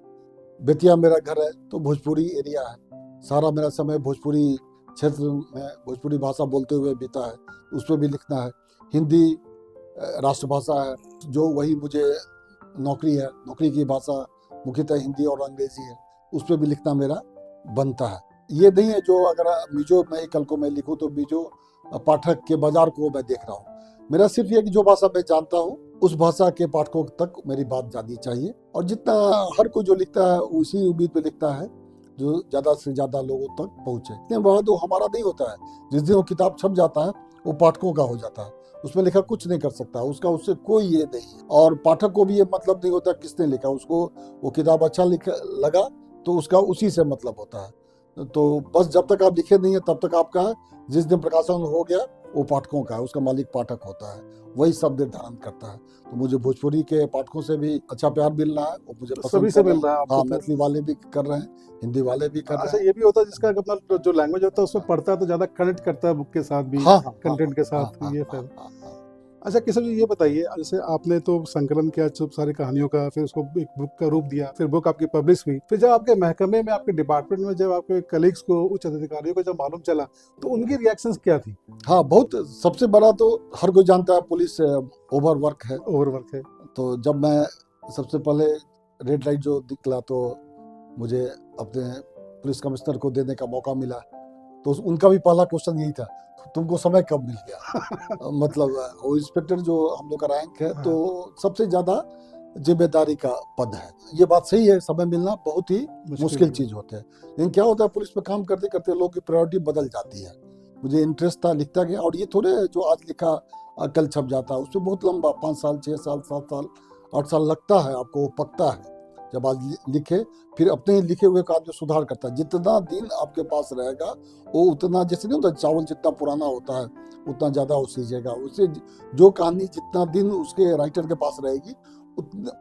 बेतिया मेरा घर है तो भोजपुरी एरिया है, सारा मेरा समय भोजपुरी क्षेत्र में भोजपुरी भाषा बोलते हुए बीता है, उस पर भी लिखना है। हिंदी राष्ट्रभाषा है, जो वही मुझे नौकरी है, नौकरी की भाषा मुख्यतः हिंदी और अंग्रेजी है, उस पर भी लिखना मेरा बनता है। ये नहीं है जो अगर मिजो मैं कल को मैं लिखूं तो मिजो पाठक के बाजार को मैं देख रहा हूँ। मेरा सिर्फ ये कि जो भाषा मैं जानता हूँ उस भाषा के पाठकों तक मेरी बात जानी चाहिए। और जितना हर कोई जो लिखता है उसी उम्मीद पे लिखता है जो ज्यादा से ज्यादा लोगों तक पहुंचे। इतने बड़ा तो हमारा नहीं होता है। जिस दिन वो किताब छप जाता है वो पाठकों का हो जाता है, उसमें लिखा कुछ नहीं कर सकता उसका, उससे कोई ये नहीं। और पाठक को भी ये मतलब नहीं होता किसने लिखा, उसको वो किताब अच्छा लगा तो उसका उसी से मतलब होता है। तो बस जब तक आप लिखे नहीं है तब तक आपका है, जिस दिन प्रकाशन हो गया वो पाठकों का है, उसका मालिक पाठक होता है, वही सब निर्धारण करता है। तो मुझे भोजपुरी के पाठकों से भी अच्छा प्यार मिल रहा है, वो मुझे तो पसंद सभी से कर रहे मिल रहा है हैं। आपको हाँ, तो? मैथिली वाले भी कर रहे हैं, हिंदी वाले भी कर रहे अच्छा, हैं। ये भी होता है जिसका अपना जो लैंग्वेज होता है उसमें पढ़ता है तो ज्यादा कनेक्ट करता है बुक के साथ भी, हाँ, हाँ, हाँ, कंटेंट के हाँ, साथ, हाँ, ये हाँ, फिर। हाँ, हाँ। अच्छा केशव जी, ये बताइए, जैसे आपने तो संकलन किया सब सारी कहानियों का, फिर उसको एक बुक का रूप दिया, फिर बुक आपकी पब्लिश हुई, फिर जब आपके महकमे में, आपके डिपार्टमेंट में, जब आपके कलीग्स को, उच्च अधिकारियों को जब मालूम चला, तो उनकी रिएक्शंस क्या थी? हाँ, बहुत। सबसे बड़ा तो हर कोई जानता है पुलिस ओवरवर्क है। ओवरवर्क है। तो जब मैं सबसे पहले रेड लाइट जो दिखला तो मुझे अपने पुलिस कमिश्नर को देने का मौका मिला, तो उनका भी पहला क्वेश्चन यही था, तुमको समय कब मिल गया? मतलब वो इंस्पेक्टर जो हम लोग का रैंक है, तो सबसे ज्यादा जिम्मेदारी का पद है। ये बात सही है, समय मिलना बहुत ही मुश्किल चीज होता है। लेकिन क्या होता है, पुलिस में काम करते करते लोगों की प्रायोरिटी बदल जाती है। मुझे इंटरेस्ट था, लिखता गया, और ये थोड़े जो आज लिखा कल छप जाता है, उसमें बहुत लंबा 5 साल 6 साल 7 साल 8 साल लगता है, आपको वो पकता है। जब आज लिखे, फिर अपने ही लिखे हुए का जो सुधार करता है, जितना दिन आपके पास रहेगा वो उतना, जैसे नहीं होता चावल जितना पुराना होता है उतना ज्यादा वो सीजेगा। उससे जो कहानी जितना दिन उसके राइटर के पास रहेगी,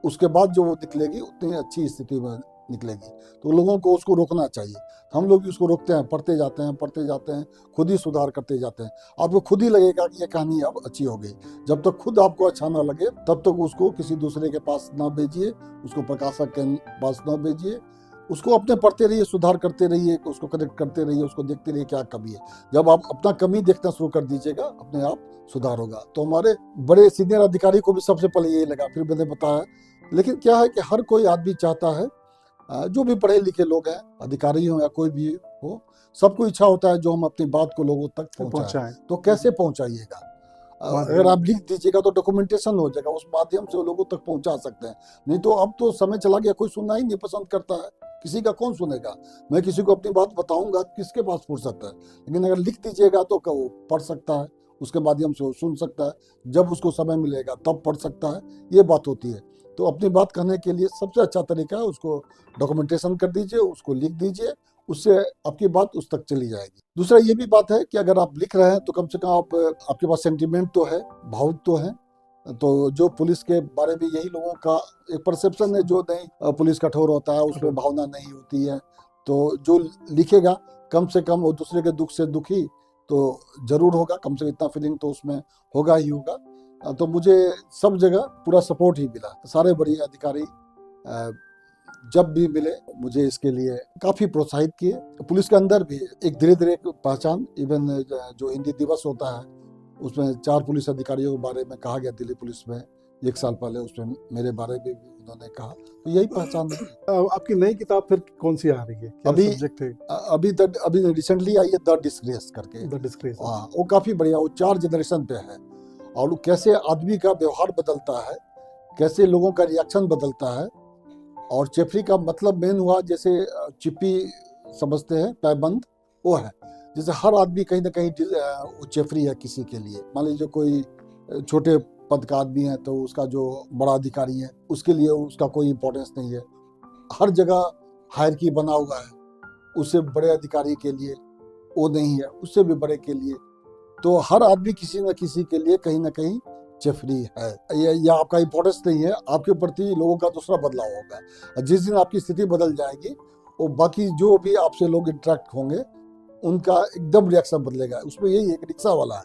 उसके बाद जो वो निकलेगी उतनी अच्छी स्थिति में निकलेगी। तो लोगों को उसको रोकना चाहिए। हम लोग भी उसको रोकते हैं, पढ़ते जाते हैं, खुद ही सुधार करते जाते हैं। आपको खुद ही लगेगा कि ये कहानी अब अच्छी हो गई। जब तक खुद आपको अच्छा ना लगे तब तक उसको किसी दूसरे के पास ना भेजिए, उसको प्रकाशक के पास ना भेजिए। उसको अपने पढ़ते रहिए, सुधार करते रहिए, उसको करेक्ट करते रहिए, उसको देखते रहिए क्या कमी है। जब आप अपना कमी देखना शुरू कर दीजिएगा, अपने आप सुधार होगा। तो हमारे बड़े सीनियर अधिकारी को भी सबसे पहले यही लगा, फिर मैंने बताया। लेकिन क्या है कि हर कोई आदमी चाहता है, जो भी पढ़े लिखे लोग हैं, अधिकारी हो या कोई भी हो, सबको इच्छा होता है जो हम अपनी बात को लोगों तक पहुंचाएं। तो कैसे पहुंचाइएगा? अगर आप लिख दीजिएगा तो डॉक्यूमेंटेशन हो जाएगा, उस माध्यम से लोगों तक पहुंचा सकते हैं। नहीं तो अब तो समय चला गया, कोई सुनना ही नहीं पसंद करता है, किसी का कौन सुनेगा। मैं किसी को अपनी बात बताऊंगा, किसके पास फुर्सत है? लेकिन अगर लिख दीजिएगा तो वो पढ़ सकता है, उसके माध्यम से वो सुन सकता है, जब उसको समय मिलेगा तब पढ़ सकता है। ये बात होती है। तो अपनी बात कहने के लिए सबसे अच्छा तरीका है, उसको डॉक्यूमेंटेशन कर दीजिए, उसको लिख दीजिए, उससे आपकी बात उस तक चली जाएगी। दूसरा ये भी बात है कि अगर आप लिख रहे हैं तो कम से कम आपके पास सेंटिमेंट तो है, भावुक तो है। तो जो पुलिस के बारे में यही लोगों का एक परसेप्शन है, जो नहीं पुलिस कठोर होता है, उसमें भावना नहीं होती है। तो जो लिखेगा कम से कम वो दूसरे के दुख से दुखी तो जरूर होगा, कम से कम इतना फीलिंग तो उसमें होगा ही होगा। तो मुझे सब जगह पूरा सपोर्ट ही मिला। सारे बड़े अधिकारी जब भी मिले मुझे इसके लिए काफी प्रोत्साहित किए। पुलिस के अंदर भी एक धीरे धीरे पहचान, इवन जो हिंदी दिवस होता है उसमें 4 पुलिस अधिकारियों के बारे में कहा गया दिल्ली पुलिस में 1 साल पहले, उसमें मेरे बारे में भी उन्होंने कहा। तो यही पहचान है। आपकी नई किताब फिर कौन सी आ रही है, क्या सब्जेक्ट है? अभी रिसेंटली आई है द डिस्ग्रेस करके। द डिस्ग्रेस, हाँ, वो काफी बढ़िया, वो 4 जनरेशन पे है, और कैसे आदमी का व्यवहार बदलता है, कैसे लोगों का रिएक्शन बदलता है। और चेफरी का मतलब मेन हुआ, जैसे चिप्पी समझते हैं पैबंद, वो है। जैसे हर आदमी कहीं ना कहीं चेफरी है किसी के लिए। मान लीजिए कोई छोटे पद का आदमी है तो उसका जो बड़ा अधिकारी है उसके लिए उसका कोई इंपॉर्टेंस नहीं है। हर जगह हायरकी बना हुआ है, उससे बड़े अधिकारी के लिए वो नहीं है, उससे भी बड़े के लिए। तो हर आदमी किसी न किसी के लिए कहीं ना कहीं चेफरी है। या आपका इंपॉर्टेंस नहीं है, आपके प्रति लोगों का दूसरा बदलाव होगा। जिस दिन आपकी स्थिति बदल जाएगी, वो बाकी जो भी आपसे लोग इंटरेक्ट होंगे उनका एकदम रिएक्शन बदलेगा। उसमें यही एक रिक्शा वाला है,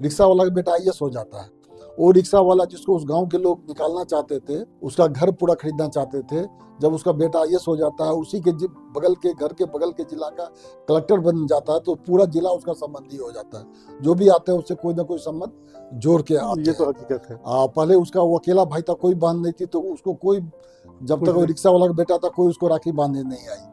रिक्शा वाला का बेटा आईएएस हो जाता है। वो रिक्शा वाला जिसको उस गांव के लोग निकालना चाहते थे, उसका घर पूरा खरीदना चाहते थे, जब उसका बेटा आईएएस हो जाता है, उसी के बगल के घर के बगल के जिला का कलेक्टर बन जाता है, तो पूरा जिला उसका संबंधी हो जाता है। जो भी आते हैं उससे कोई ना कोई संबंध जोड़ के आते हैं। ये तो हकीकत है। पहले उसका वो अकेला भाई था, कोई बांध नहीं थी, तो उसको कोई, जब तक वो रिक्शा वाला का बेटा था, कोई उसको राखी बांधने नहीं आई।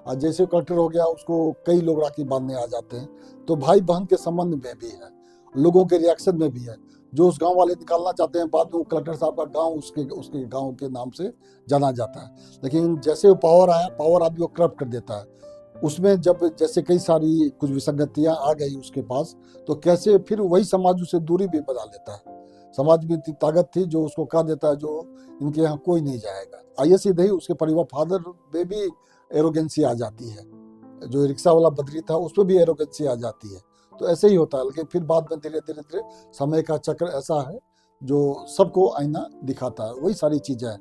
और जैसे कलेक्टर हो गया उसको कई लोग राखी बांधने आ जाते हैं। तो भाई बहन के संबंध में भी है, लोगों के रिएक्शन में भी है। जो उस गांव वाले निकालना चाहते हैं, बाद में कलेक्टर साहब का गांव उसके गांव के नाम से जाना जाता है। लेकिन जैसे वो पावर आया, पावर आदमी को करप्ट कर देता है। उसमें जब जैसे कई सारी कुछ विसंगतियां आ गई उसके पास, तो कैसे फिर वही समाज उससे दूरी भी बना लेता है। समाज में इतनी ताकत थी जो उसको कह देता है जो इनके यहाँ कोई नहीं जाएगा। आईएएस नहीं, उसके परिवार फादर में भी एरोगेंसी आ जाती है। जो रिक्शा वाला बद्री था उसमें भी एरोगेंसी आ जाती है। तो ऐसे ही होता है। लेकिन फिर बाद में धीरे धीरे धीरे समय का चक्र ऐसा है जो सबको आईना दिखाता है, वही सारी चीजें हैं।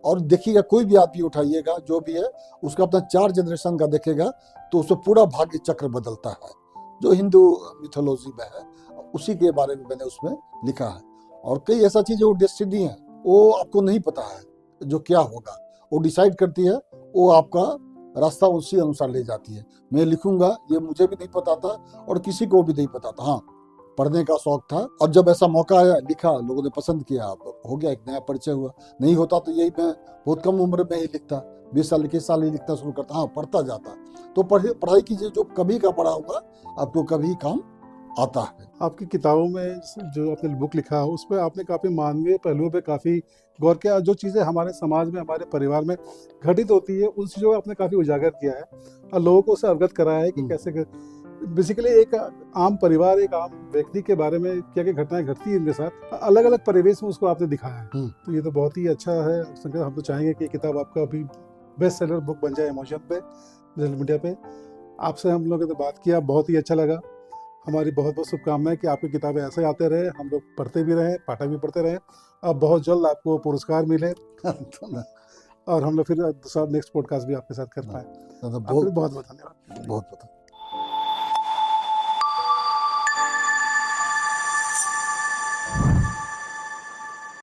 और देखिएगा, कोई भी आदमी उठाइएगा जो भी है, उसका अपना 4 जनरेशन का देखेगा तो उसमें पूरा भाग्य चक्र बदलता है, जो हिंदू मिथोलॉजी में है, उसी के बारे में मैंने उसमें लिखा है। और कई ऐसा चीज वो डेस्टिनी है, वो आपको नहीं पता है जो क्या होगा, वो डिसाइड करती है, वो आपका रास्ता उसी अनुसार ले जाती है। मैं लिखूंगा, ये मुझे भी नहीं पता था और किसी को भी नहीं पता था। हाँ, पढ़ने का शौक था, और जब ऐसा मौका आया लिखा, लोगों ने पसंद किया, अब हो गया, एक नया परिचय हुआ। नहीं होता तो यही मैं बहुत कम उम्र में ही लिखता, 20 साल 21 साल ही लिखना शुरू करता, हाँ पढ़ता जाता। तो पढ़ाई कीजिए, जो कभी का पढ़ा होगा आपको कभी काम आता है। आपकी किताबों में जो आपने बुक लिखा है उस पर आपने काफ़ी मानवीय पहलुओं पे काफ़ी गौर किया, जो चीज़ें हमारे समाज में हमारे परिवार में घटित होती है उन चीज़ों को आपने काफ़ी उजागर किया है और लोगों को उससे अवगत कराया है कि कैसे बेसिकली एक आम परिवार, एक आम व्यक्ति के बारे में क्या क्या घटनाएं घटती हैं इनके साथ, अलग अलग परिवेश में उसको आपने दिखाया है। तो ये तो बहुत ही अच्छा है संकेत। हम तो चाहेंगे कि ये किताब आपका अभी बेस्ट सेलर बुक बन जाए अमेज़न पे, डिजिटल मीडिया पे। आपसे हम लोगों ने बात किया, बहुत ही अच्छा लगा। हमारी बहुत बहुत शुभकामनाएं कि आपकी किताबें ऐसे आते रहे, हम लोग पढ़ते भी रहें, पाठक भी पढ़ते रहें। अब बहुत जल्द आपको पुरस्कार मिले और हम लोग फिर दूसरा नेक्स्ट पॉडकास्ट भी आपके साथ कर पाए। आपको बहुत बहुत धन्यवाद। बहुत